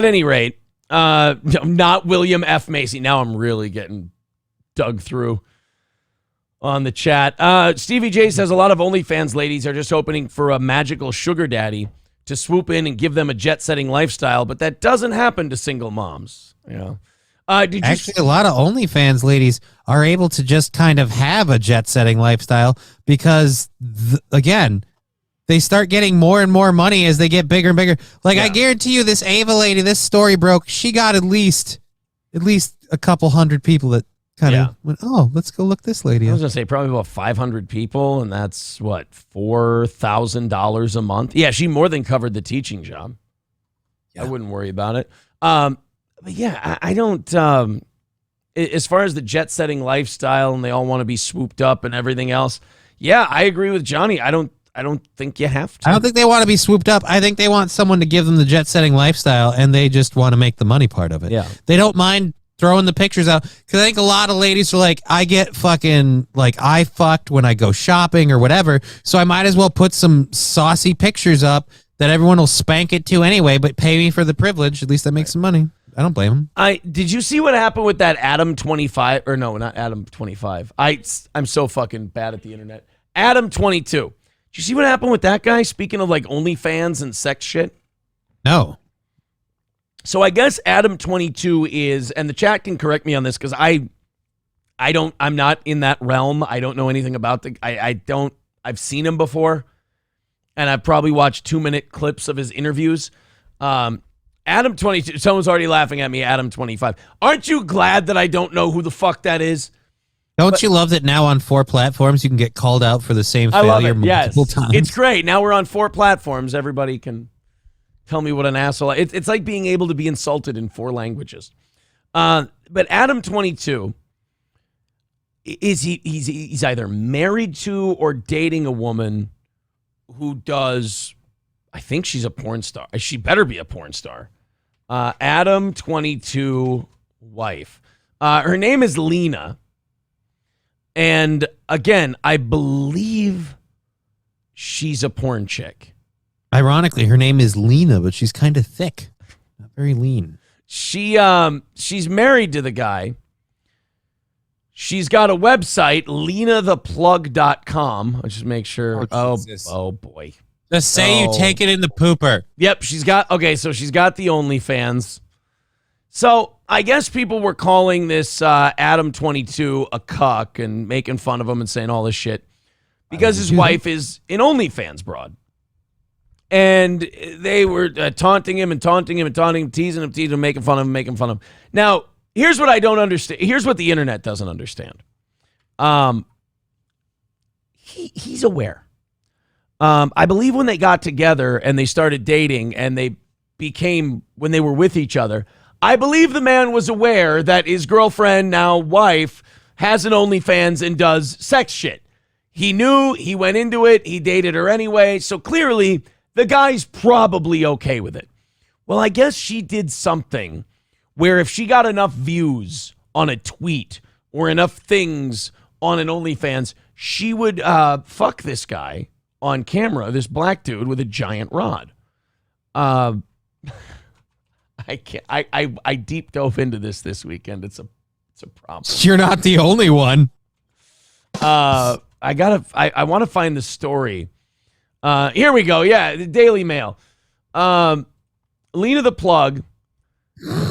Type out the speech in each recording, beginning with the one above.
At any rate, not William F. Macy. Now I'm really getting dug through on the chat. Stevie J says a lot of OnlyFans ladies are just hoping for a magical sugar daddy to swoop in and give them a jet-setting lifestyle, but that doesn't happen to single moms. Yeah. Actually, a lot of OnlyFans ladies are able to just kind of have a jet-setting lifestyle because, again, they start getting more and more money as they get bigger and bigger. Like, yeah. I guarantee you this Ava lady, this story broke, she got at least a couple hundred people that kind of went, oh, let's go look this lady up. I was going to say probably about 500 people, and that's, what, $4,000 a month? Yeah, she more than covered the teaching job. Yeah. I wouldn't worry about it. But yeah, I don't, as far as the jet-setting lifestyle and they all want to be swooped up and everything else, yeah, I agree with Johnny. I don't think you have to. I don't think they want to be swooped up. I think they want someone to give them the jet-setting lifestyle, and they just want to make the money part of it. Yeah. They don't mind throwing the pictures out, because I think a lot of ladies are like, I get fucking, like, I fucked when I go shopping or whatever, so I might as well put some saucy pictures up that everyone will spank it to anyway, but pay me for the privilege. At least I make some money. I don't blame him. Did you see what happened with that Adam 25? Or no, not Adam 25. I'm so fucking bad at the internet. Adam 22. Did you see what happened with that guy? Speaking of like OnlyFans and sex shit. No. So I guess Adam 22 is, and the chat can correct me on this because I'm not in that realm. I don't know anything about I've seen him before, and I've probably watched 2-minute clips of his interviews. Adam 22, someone's already laughing at me, Adam 25. Aren't you glad that I don't know who the fuck that is? Don't you love that now on 4 platforms you can get called out for the same failure multiple times? It's great. Now we're on 4 platforms. Everybody can tell me what an asshole. It's like being able to be insulted in 4 languages. But Adam 22, he's either married to or dating a woman who does, I think she's a porn star. She better be a porn star. Adam 22 wife. Her name is Lena. And again, I believe she's a porn chick. Ironically, her name is Lena, but she's kind of thick. Not very lean. She's married to the guy. She's got a website, lenatheplug.com. I'll just make sure. Oh boy. Just say you take it in the pooper. Yep, she's got the OnlyFans. So I guess people were calling this Adam 22 a cuck and making fun of him and saying all this shit because his wife is an OnlyFans broad. And they were taunting him, teasing him, making fun of him. Now, here's what I don't understand. Here's what the internet doesn't understand. He's aware. I believe when they got together and they started dating and they became, when they were with each other, I believe the man was aware that his girlfriend, now wife, has an OnlyFans and does sex shit. He knew, he went into it, he dated her anyway, so clearly the guy's probably okay with it. Well, I guess she did something where if she got enough views on a tweet or enough things on an OnlyFans, she would fuck this guy on camera, this black dude with a giant rod. I can't. I deep dove into this weekend. It's a problem. You're not the only one. I want to find the story. Here we go. Yeah, the Daily Mail. Lena the Plug,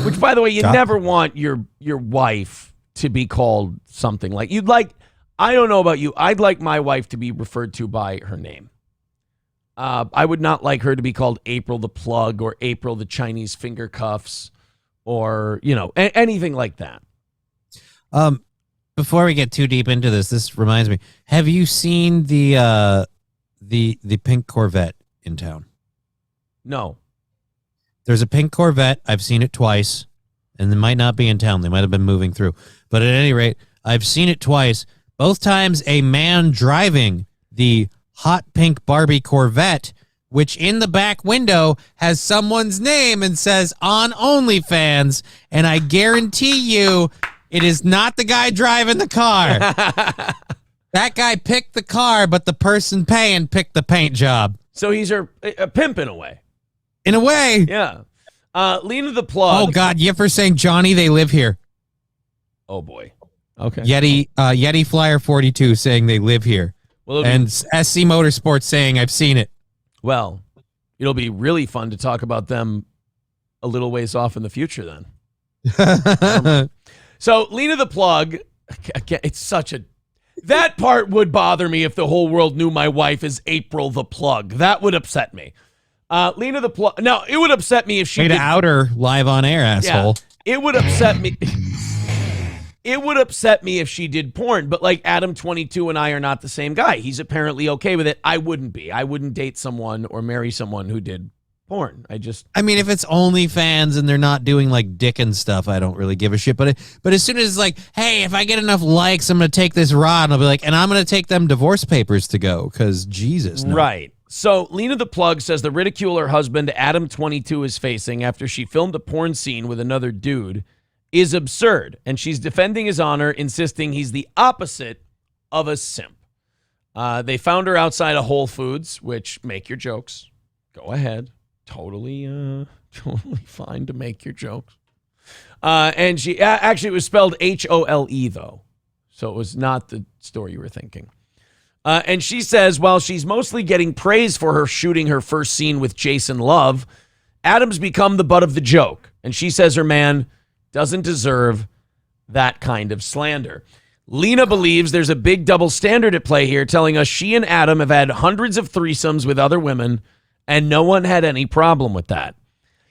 which by the way, you never want your wife to be called something like you'd like. I don't know about you. I'd like my wife to be referred to by her name. I would not like her to be called April the Plug or April the Chinese Finger Cuffs or, anything like that. Before we get too deep into this reminds me, have you seen the pink Corvette in town? No. There's a pink Corvette. I've seen it twice, and they might not be in town. They might have been moving through. But at any rate, I've seen it twice. Both times a man driving the hot pink Barbie Corvette, which in the back window has someone's name and says on OnlyFans, and I guarantee you it is not the guy driving the car. That guy picked the car, but the person paying picked the paint job. So he's a pimp in a way. In a way. Yeah. Lena the Plug. Oh God, Yipper saying Johnny, they live here. Oh boy. Okay. Yeti Flyer 42 saying they live here. Well, and SC Motorsports saying I've seen it. Well, it'll be really fun to talk about them a little ways off in the future then. So Lena the Plug, again, it's such a... That part would bother me if the whole world knew my wife is April the Plug. That would upset me. Lena the Plug... No, it would upset me if she did... out her live on air, asshole. Yeah, it would upset me... It would upset me if she did porn, but like Adam 22 and I are not the same guy. He's apparently okay with it. I wouldn't be. I wouldn't date someone or marry someone who did porn. I mean, if it's OnlyFans and they're not doing like dick and stuff, I don't really give a shit. But as soon as it's like, hey, if I get enough likes, I'm going to take this rod, and I'll be like, and I'm going to take them divorce papers to go, because Jesus. No. Right. So Lena the Plug says the ridicule her husband Adam 22 is facing after she filmed a porn scene with another dude is absurd, and she's defending his honor, insisting he's the opposite of a simp. They found her outside of Whole Foods, which, make your jokes. Go ahead. Totally fine to make your jokes. And she actually, it was spelled Hole, though, so it was not the story you were thinking. And she says, while she's mostly getting praise for her shooting her first scene with Jason Love, Adam's become the butt of the joke, and she says her man doesn't deserve that kind of slander. Lena believes there's a big double standard at play here, telling us she and Adam have had hundreds of threesomes with other women, and no one had any problem with that.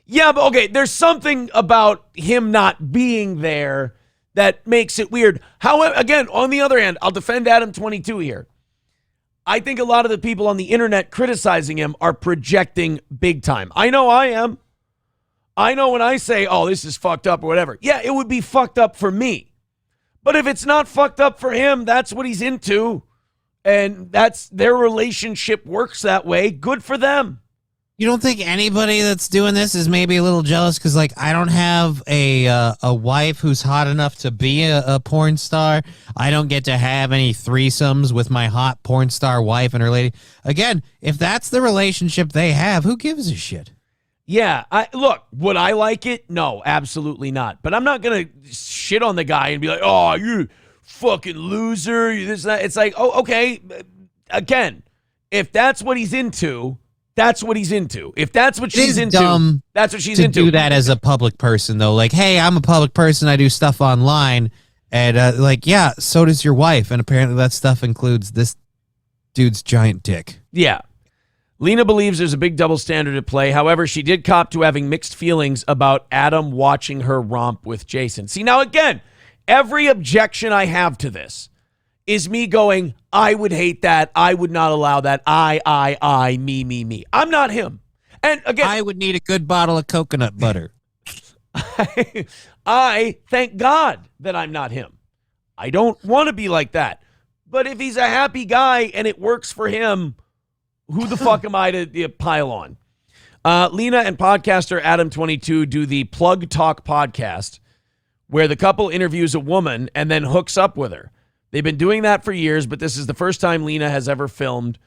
Yeah, but okay, there's something about him not being there that makes it weird. However, again, on the other hand, I'll defend Adam 22 here. I think a lot of the people on the internet criticizing him are projecting big time. I know I am. I know when I say, oh, this is fucked up or whatever. Yeah, it would be fucked up for me. But if it's not fucked up for him, that's what he's into. And that's their relationship works that way. Good for them. You don't think anybody that's doing this is maybe a little jealous because, like, I don't have a wife who's hot enough to be a porn star. I don't get to have any threesomes with my hot porn star wife and her lady. Again, if that's the relationship they have, who gives a shit? Yeah, look, would I like it? No, absolutely not. But I'm not going to shit on the guy and be like, oh, you fucking loser. This, that. It's like, oh, okay. Again, if that's what he's into, that's what he's into. If that's what she's into, dumb that's what she's into. To do that as a public person, though. Like, hey, I'm a public person. I do stuff online. And, like, yeah, so does your wife. And apparently that stuff includes this dude's giant dick. Yeah. Lena believes there's a big double standard at play. However, she did cop to having mixed feelings about Adam watching her romp with Jason. See, now again, every objection I have to this is me going, I would hate that. I would not allow that. I, me. I'm not him. And again, I would need a good bottle of coconut butter. I thank God that I'm not him. I don't want to be like that. But if he's a happy guy and it works for him, who the fuck am I to pile on? Lena and podcaster Adam 22 do the Plug Talk podcast, where the couple interviews a woman and then hooks up with her. They've been doing that for years, but this is the first time Lena has ever filmed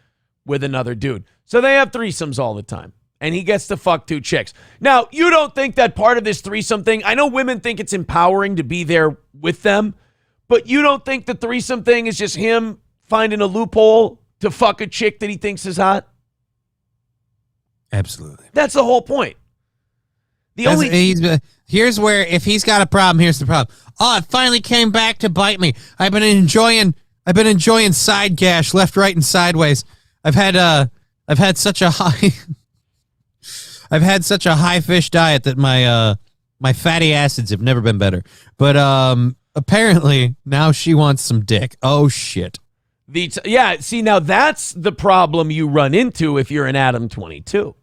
with another dude. So they have threesomes all the time, and he gets to fuck two chicks. Now, you don't think that part of this threesome thing, I know women think it's empowering to be there with them, but you don't think the threesome thing is just him finding a loophole to fuck a chick that he thinks is hot? Absolutely. That's the whole point. Here's where, if he's got a problem, here's the problem. Oh, it finally came back to bite me. I've been enjoying side gash left, right, and sideways. I've had such a high fish diet that my fatty acids have never been better. But apparently now she wants some dick. Oh shit. See, now that's the problem you run into if you're an Adam 22,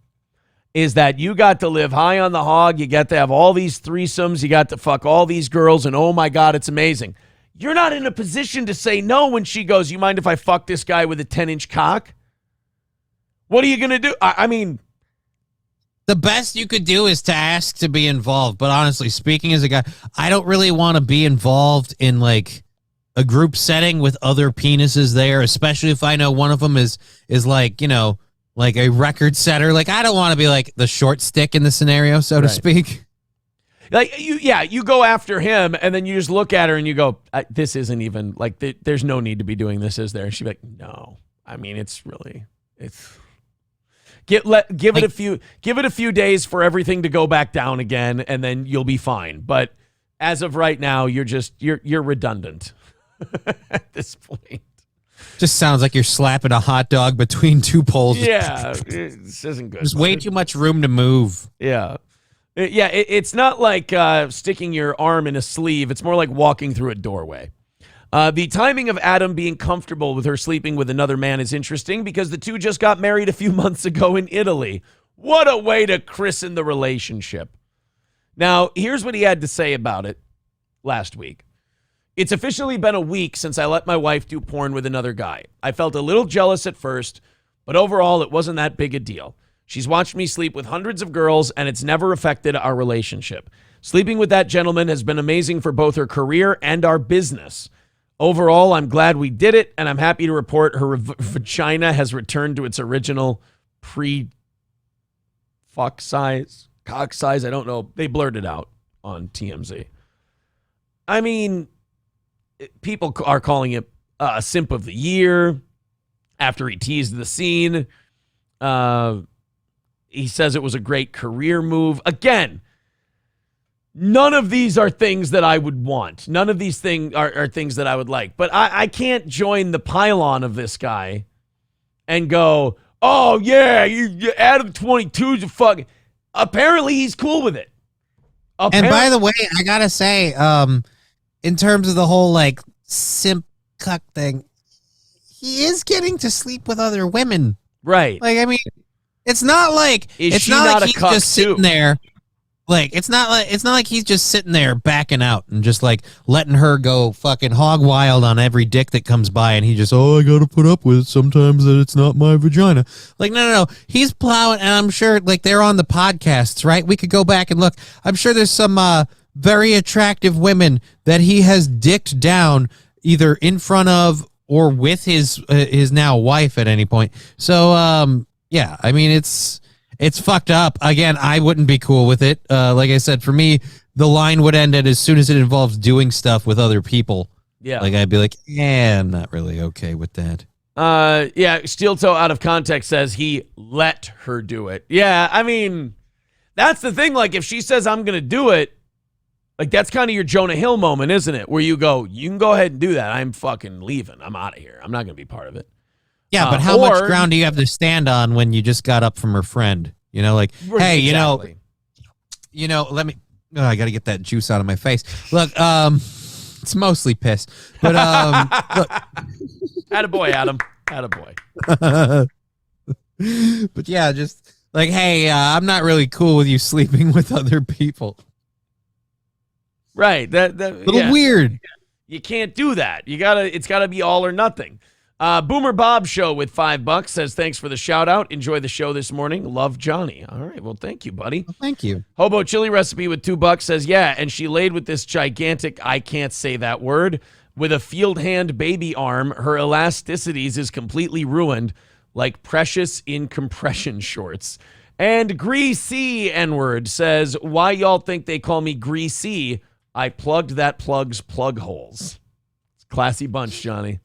is that you got to live high on the hog. You got to have all these threesomes. You got to fuck all these girls, and oh my God, it's amazing. You're not in a position to say no when she goes, you mind if I fuck this guy with a 10-inch cock? What are you going to do? I mean, the best you could do is to ask to be involved. But honestly, speaking as a guy, I don't really want to be involved in like a group setting with other penises there, especially if I know one of them is like, you know, like a record setter. Like, I don't want to be like the short stick in the scenario, so to speak. Like you go after him, and then you just look at her and you go, "This isn't even like. There's no need to be doing this, is there?" And she's like, "No, I mean it's give it a few days for everything to go back down again, and then you'll be fine. But as of right now, you're redundant at this point. Just sounds like you're slapping a hot dog between two poles. Yeah, this isn't good. There's way too much room to move. Yeah." It's not like sticking your arm in a sleeve. It's more like walking through a doorway. The timing of Adam being comfortable with her sleeping with another man is interesting because the two just got married a few months ago in Italy. What a way to christen the relationship. Now, here's what he had to say about it last week. It's officially been a week since I let my wife do porn with another guy. I felt a little jealous at first, but overall it wasn't that big a deal. She's watched me sleep with hundreds of girls, and it's never affected our relationship. Sleeping with that gentleman has been amazing for both her career and our business. Overall, I'm glad we did it, and I'm happy to report her vagina has returned to its original cock size. I don't know. They blurred it out on TMZ. I mean, people are calling it a simp of the year after he teased the scene. He says it was a great career move. Again, none of these are things that I would want. None of these things are things that I would like. But I can't join the pylon of this guy and go, oh, yeah, you Adam 22's a fucking... Apparently, he's cool with it. And by the way, I got to say, in terms of the whole, like, simp cuck thing, he is getting to sleep with other women. Right. Like, I mean... It's not like he's just sitting there. Like, it's not like he's just sitting there backing out and just like letting her go fucking hog wild on every dick that comes by, and he just, I gotta put up with it sometimes that it's not my vagina. Like, no. He's plowing, and I'm sure like they're on the podcasts, right? We could go back and look. I'm sure there's some very attractive women that he has dicked down either in front of or with his now wife at any point. So yeah, I mean, it's fucked up. Again, I wouldn't be cool with it. Like I said, for me, the line would end at as soon as it involves doing stuff with other people. Yeah. Like, I'd be like, I'm not really okay with that. Steel Toe out of context says he let her do it. Yeah, I mean, that's the thing. Like, if she says, I'm going to do it, like, that's kind of your Jonah Hill moment, isn't it? Where you go, you can go ahead and do that. I'm fucking leaving. I'm out of here. I'm not going to be part of it. Yeah, but how much ground do you have to stand on when you just got up from her friend? You know, like, hey, exactly. Let me. Oh, I got to get that juice out of my face. Look, it's mostly piss, but look. Attaboy, Adam. Attaboy. But yeah, just like, hey, I'm not really cool with you sleeping with other people. Right. That little weird. You can't do that. It's gotta be all or nothing. Boomer Bob Show with $5 says, thanks for the shout out. Enjoy the show this morning. Love, Johnny. All right. Well, thank you, buddy. Well, thank you. Hobo Chili Recipe with $2 says, yeah, and she laid with this gigantic, I can't say that word, with a field hand baby arm. Her elasticities is completely ruined, like Precious in compression shorts. And Greasy N-word says, why y'all think they call me Greasy? I plugged that plug's plug holes. It's a classy bunch, Johnny.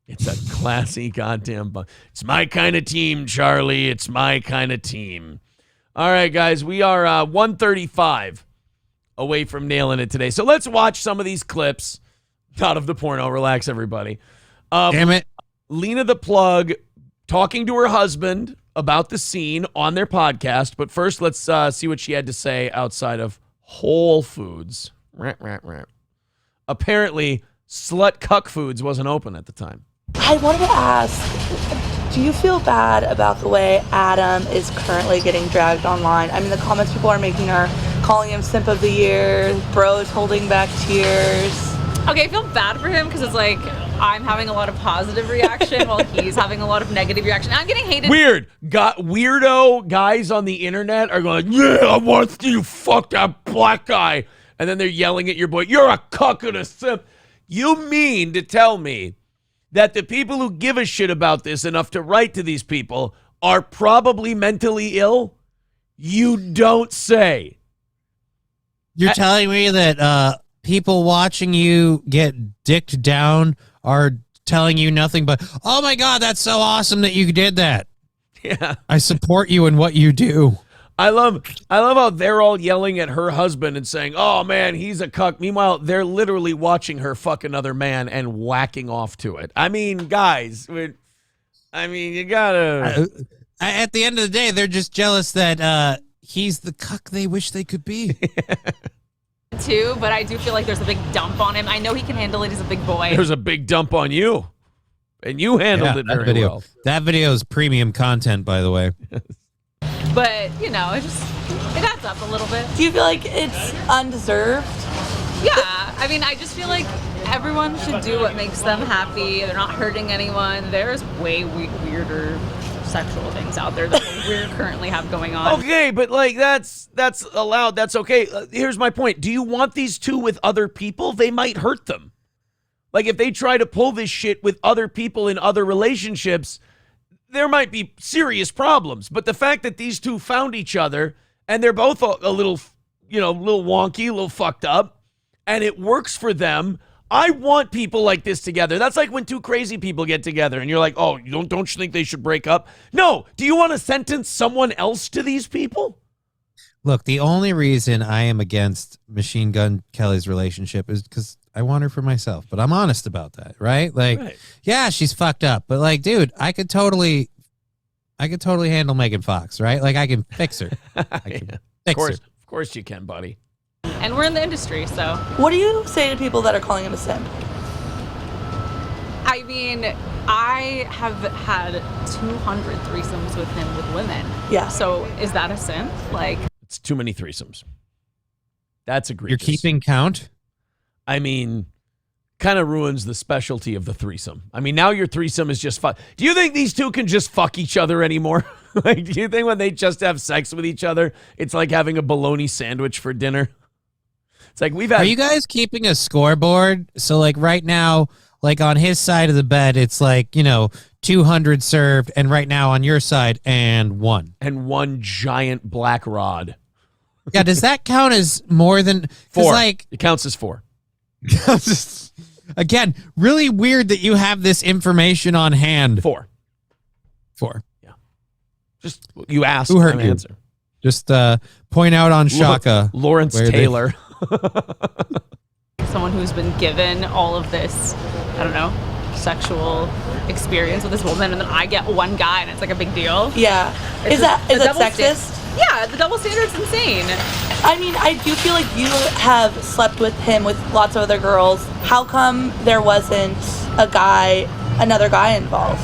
It's a classy goddamn bunch. It's my kind of team, Charlie. It's my kind of team. All right, guys, we are 135 away from nailing it today. So let's watch some of these clips out of the porno. Relax, everybody. Damn it. Lena the Plug talking to her husband about the scene on their podcast. But first, let's see what she had to say outside of Whole Foods. Apparently, Slut Cuck Foods wasn't open at the time. I wanted to ask, do you feel bad about the way Adam is currently getting dragged online? I mean, the comments people are making are calling him simp of the year, bros holding back tears. Okay, I feel bad for him because it's like I'm having a lot of positive reaction while he's having a lot of negative reaction. I'm getting hated. Weirdo guys on the internet are going, yeah, I want to see you fuck that black guy. And then they're yelling at your boy, you're a cuck and a simp. You mean to tell me that the people who give a shit about this enough to write to these people are probably mentally ill? You don't say. You're telling me that people watching you get dicked down are telling you nothing but, oh my God, that's so awesome that you did that. Yeah. I support you in what you do. I love how they're all yelling at her husband and saying, oh man, he's a cuck. Meanwhile, they're literally watching her fuck another man and whacking off to it. I mean, guys, you gotta. At the end of the day, they're just jealous that he's the cuck they wish they could be. Too, but I do feel like there's a big dump on him. I know he can handle it. He's a big boy. There's a big dump on you. And you handled it very well. That video is premium content, by the way. But, you know, it adds up a little bit. Do you feel like it's undeserved? Yeah. I mean, I just feel like everyone should do what makes them happy. They're not hurting anyone. There's way weirder sexual things out there that we currently have going on. Okay, but like that's allowed. That's okay. Here's my point. Do you want these two with other people? They might hurt them. Like if they try to pull this shit with other people in other relationships, there might be serious problems. But the fact that these two found each other and they're both a little, little wonky, a little fucked up, and it works for them. I want people like this together. That's like when two crazy people get together and you're like, oh, don't you think they should break up? No. Do you want to sentence someone else to these people? Look, the only reason I am against Machine Gun Kelly's relationship is because I want her for myself. But I'm honest about that, right? Like, right. Yeah, she's fucked up. But like, dude, I could totally handle Megan Fox, right? Like I can fix her. Fix her. Of course you can, buddy. And we're in the industry, so. What do you say to people that are calling him a simp? I mean, I have had 200 threesomes with him with women. Yeah. So is that a simp? Like, it's too many threesomes. That's egregious. You're keeping count? I mean, kind of ruins the specialty of the threesome. I mean, now your threesome is just fuck. Do you think these two can just fuck each other anymore? Like, do you think when they just have sex with each other, it's like having a bologna sandwich for dinner? It's like we've had. Are you guys keeping a scoreboard? So like right now, like on his side of the bed, it's like, 200 served, and right now on your side, and one giant black rod. Yeah, does that count as more than 4? Like, it counts as 4. Again, really weird that you have this information on hand. 4. Yeah. Just you asked. Who hurt you? Answer. Just point out on Shaka. Lawrence Taylor. someone who's been given all of this, I don't know, sexual experience with this woman, and then I get one guy and it's like a big deal. Yeah. Is that sexist? Yeah, the double standard's insane. I mean, I do feel like you have slept with him with lots of other girls. How come there wasn't another guy involved?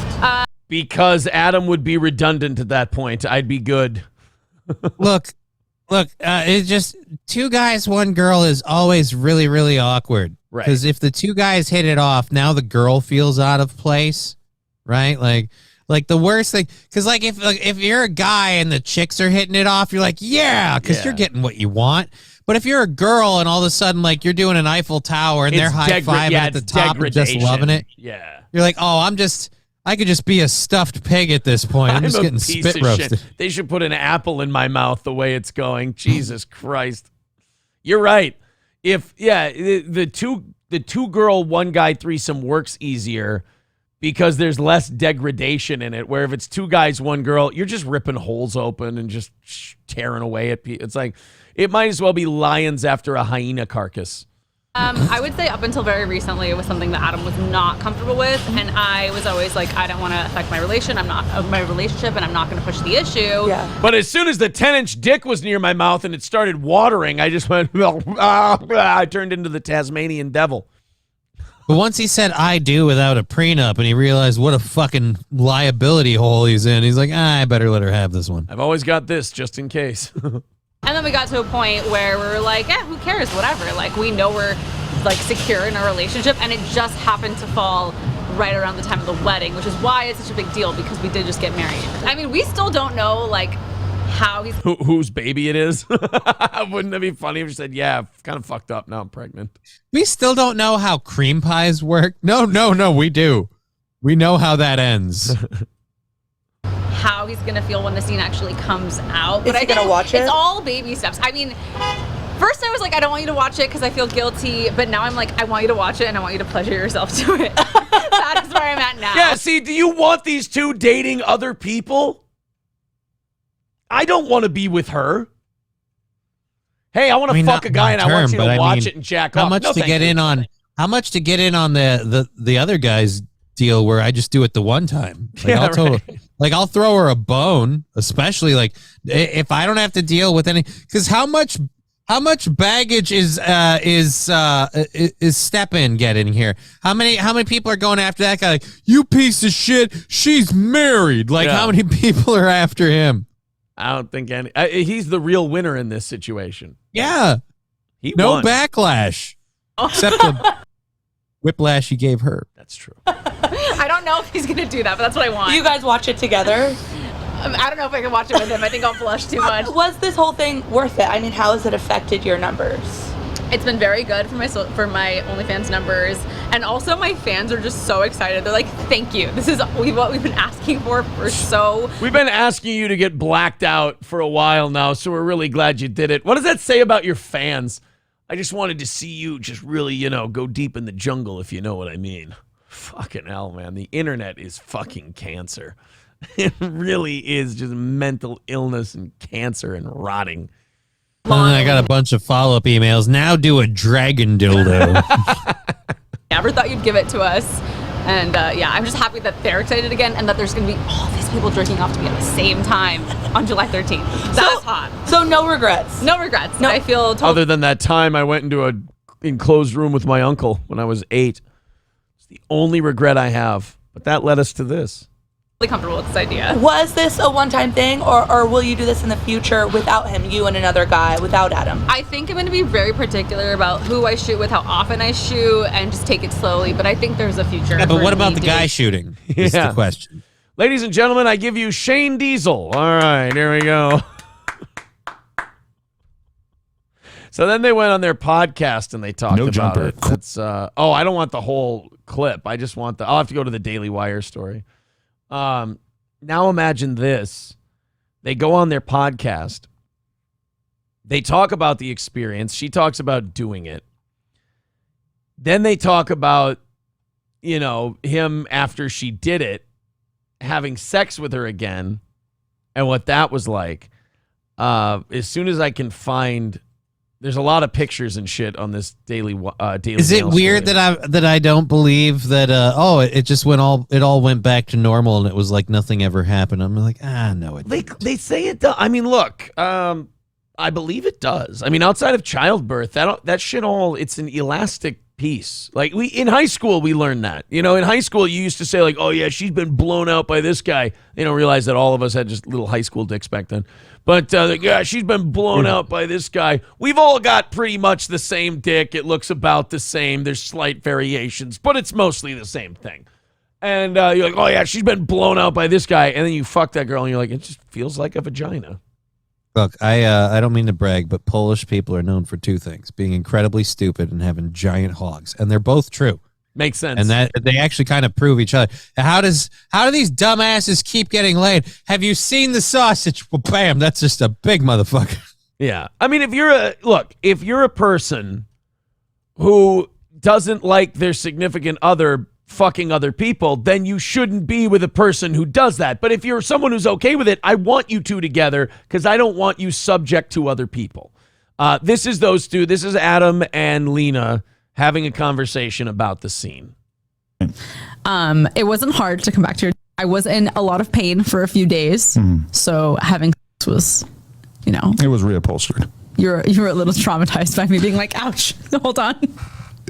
Because Adam would be redundant at that point. I'd be good. Look, it's just 2 guys, 1 girl is always really, really awkward. Right. Because if the 2 guys hit it off, now the girl feels out of place, right? Like the worst thing, because like if you're a guy and the chicks are hitting it off, you're like, yeah, because you're getting what you want. But if you're a girl and all of a sudden like you're doing an Eiffel Tower and they're high-fiving at the top and just loving it, you're like, oh, I could just be a stuffed pig at this point. I'm just getting spit roasted. Shit. They should put an apple in my mouth the way it's going. Jesus Christ. You're right. The two girl, 1 guy threesome works easier because there's less degradation in it, where if it's 2 guys, 1 girl, you're just ripping holes open and just tearing away at people. It's like, it might as well be lions after a hyena carcass. I would say up until very recently, it was something that Adam was not comfortable with, and I was always like, I don't want to affect my relationship, and I'm not going to push the issue. Yeah. But as soon as the 10-inch dick was near my mouth and it started watering, I just went, I turned into the Tasmanian devil. But once he said I do without a prenup and he realized what a fucking liability hole he's in, he's like, I better let her have this one. I've always got this just in case. And then we got to a point where we were like, who cares, whatever. Like, we know we're like secure in our relationship, and it just happened to fall right around the time of the wedding, which is why it's such a big deal, because we did just get married. I mean, we still don't know like how he's whose baby it is. Wouldn't it be funny if you said, yeah, kind of fucked up, now I'm pregnant. We still don't know how cream pies work. No, we do. We know how that ends. how he's gonna feel when the scene actually comes out. Is But he gonna watch it? It's all baby steps. I mean, first I was like, I don't want you to watch it because I feel guilty. But now I'm like, I want you to watch it and I want you to pleasure yourself to it. That is where I'm at now. Yeah, see, do you want these two dating other people? I don't want to be with her. Hey, I want to fuck a guy and I want you to watch it and jack off. How much to get in on the other guy's deal where I just do it the one time? Like, I'll throw her a bone, especially like if I don't have to deal with any, because how much baggage is Step In getting here? How many people are going after that guy? Like, you piece of shit, she's married. Like, how many people are after him? I don't think any. He's the real winner in this situation. Yeah, no won. Backlash, except the whiplash he gave her. That's true. I don't know if he's gonna do that, but that's what I want. You guys watch it together? I don't know if I can watch it with him. I think I'll blush too much. Was this whole thing worth it? I mean, how has it affected your numbers? It's been very good for my OnlyFans numbers, and also my fans are just so excited. They're like, "Thank you. This is what we've been asking for so." We've been asking you to get blacked out for a while now, so we're really glad you did it. What does that say about your fans? I just wanted to see you just really, go deep in the jungle, if you know what I mean. Fucking hell, man. The internet is fucking cancer. It really is just mental illness and cancer and rotting. And then I got a bunch of follow-up emails. Now do a dragon dildo. Never thought you'd give it to us. And yeah, I'm just happy that they're excited again and that there's going to be all these people jerking off to me at the same time on July 13th. That's hot. So no regrets? No regrets. No. I feel totally... Other than that time I went into an enclosed room with my uncle when I was 8. It's the only regret I have. But that led us to this. Comfortable with this idea. Was this a one-time thing, or will you do this in the future without him, you and another guy, without Adam? I think I'm going to be very particular about who I shoot with, how often I shoot, and just take it slowly. But I think there's a future. Yeah, but for what about me the guy shooting? Is the question. Ladies and gentlemen, I give you Shane Diesel. All right, here we go. So then they went on their podcast and they talked about it. That's I don't want the whole clip. I just want I'll have to go to the Daily Wire story. Now imagine this. They go on their podcast. They talk about the experience. She talks about doing it. Then they talk about, him after she did it, having sex with her again and what that was like. As soon as I can find, there's a lot of pictures and shit on this daily. Is it weird that I don't believe that? It just it all went back to normal and it was like nothing ever happened. I'm like, no, it didn't. They say it does. I mean, look, I believe it does. I mean, outside of childbirth, that shit it's an elastic piece. Like in high school, we learned that. In high school, you used to say like, oh yeah, she's been blown out by this guy. They don't realize that all of us had just little high school dicks back then. But yeah, she's been blown out by this guy. We've all got pretty much the same dick. It looks about the same. There's slight variations, but it's mostly the same thing. And you're like, oh yeah, she's been blown out by this guy. And then you fuck that girl and you're like, it just feels like a vagina. Look, I don't mean to brag, but Polish people are known for two things: being incredibly stupid and having giant hogs, and they're both true. Makes sense. And that they actually kind of prove each other. How do these dumbasses keep getting laid? Have you seen the sausage? Well, bam, that's just a big motherfucker. Yeah. I mean, if you're a person who doesn't like their significant other fucking other people, then you shouldn't be with a person who does that. But if you're someone who's okay with it, I want you two together because I don't want you subject to other people. This is those two. This is Adam and Lena having a conversation about the scene. It wasn't hard to come back to your... I was in a lot of pain for a few days. So having sex was, It was reupholstered. You were a little traumatized by me being like, ouch, hold on.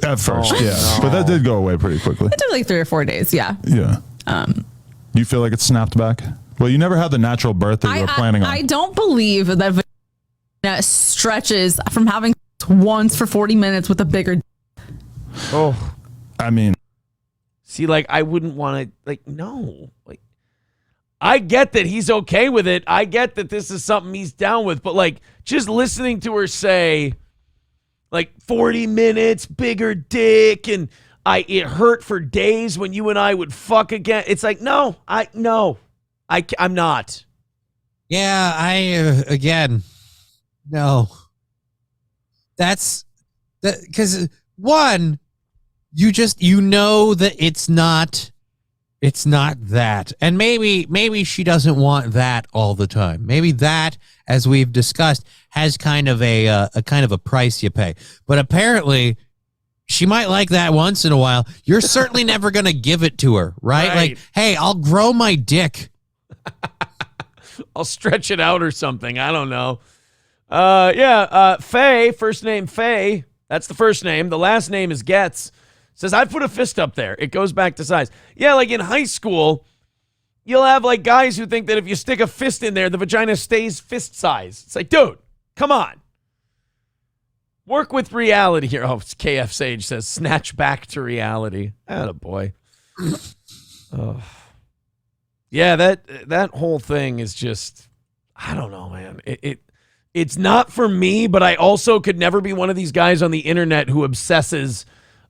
At first, yeah. But that did go away pretty quickly. It took like 3 or 4 days, yeah. Yeah. You feel like it snapped back? Well, you never had the natural birth that you were planning on. I don't believe that vagina stretches from having sex once for 40 minutes with a bigger... Oh. I mean... See, like, I wouldn't want to... no. I get that he's okay with it. I get that this is something he's down with. But, just listening to her say... 40 minutes, bigger dick, and it hurt for days when you and I would fuck again. It's like, no. I'm not. Yeah, again, no. That's because one, you know that it's not that, and maybe she doesn't want that all the time. Maybe that, as we've discussed, has kind of a price you pay. But apparently, she might like that once in a while. You're certainly never gonna give it to her, right? Like, hey, I'll grow my dick. I'll stretch it out or something. I don't know. Faye, first name Faye. That's the first name. The last name is Getz. Says, I put a fist up there. It goes back to size. Yeah, like in high school, you'll have like guys who think that if you stick a fist in there, the vagina stays fist size. It's like, dude, come on. Work with reality here. Oh, KF Sage says, snatch back to reality. Attaboy. Oh. Yeah, that whole thing is just, I don't know, man. It's not for me, but I also could never be one of these guys on the internet who obsesses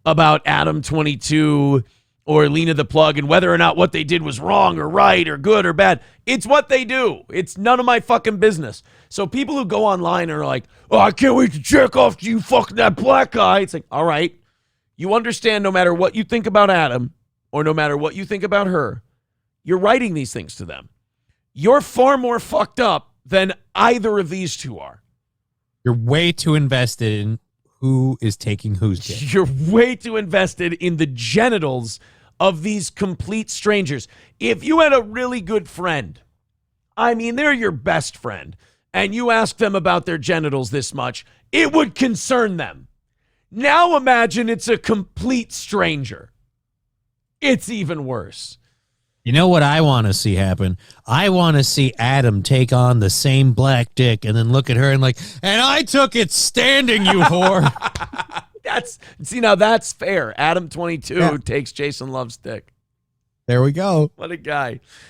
about Adam 22 or Lena the Plug and whether or not what they did was wrong or right or good or bad. It's what they do. It's none of my fucking business. So people who go online and are like, oh, I can't wait to jerk off to you fucking that black guy. It's like, all right, you understand no matter what you think about Adam or no matter what you think about her, you're writing these things to them. You're far more fucked up than either of these two are. You're way too invested in who is taking whose dick. You're way too invested in the genitals of these complete strangers. If you had a really good friend, I mean, they're your best friend, and you ask them about their genitals this much, it would concern them. Now imagine it's a complete stranger. It's even worse. You know what I want to see happen? I want to see Adam take on the same black dick and then look at her and like, and I took it standing, you whore. Now that's fair. Adam 22 takes Jason Love's dick. There we go. What a guy.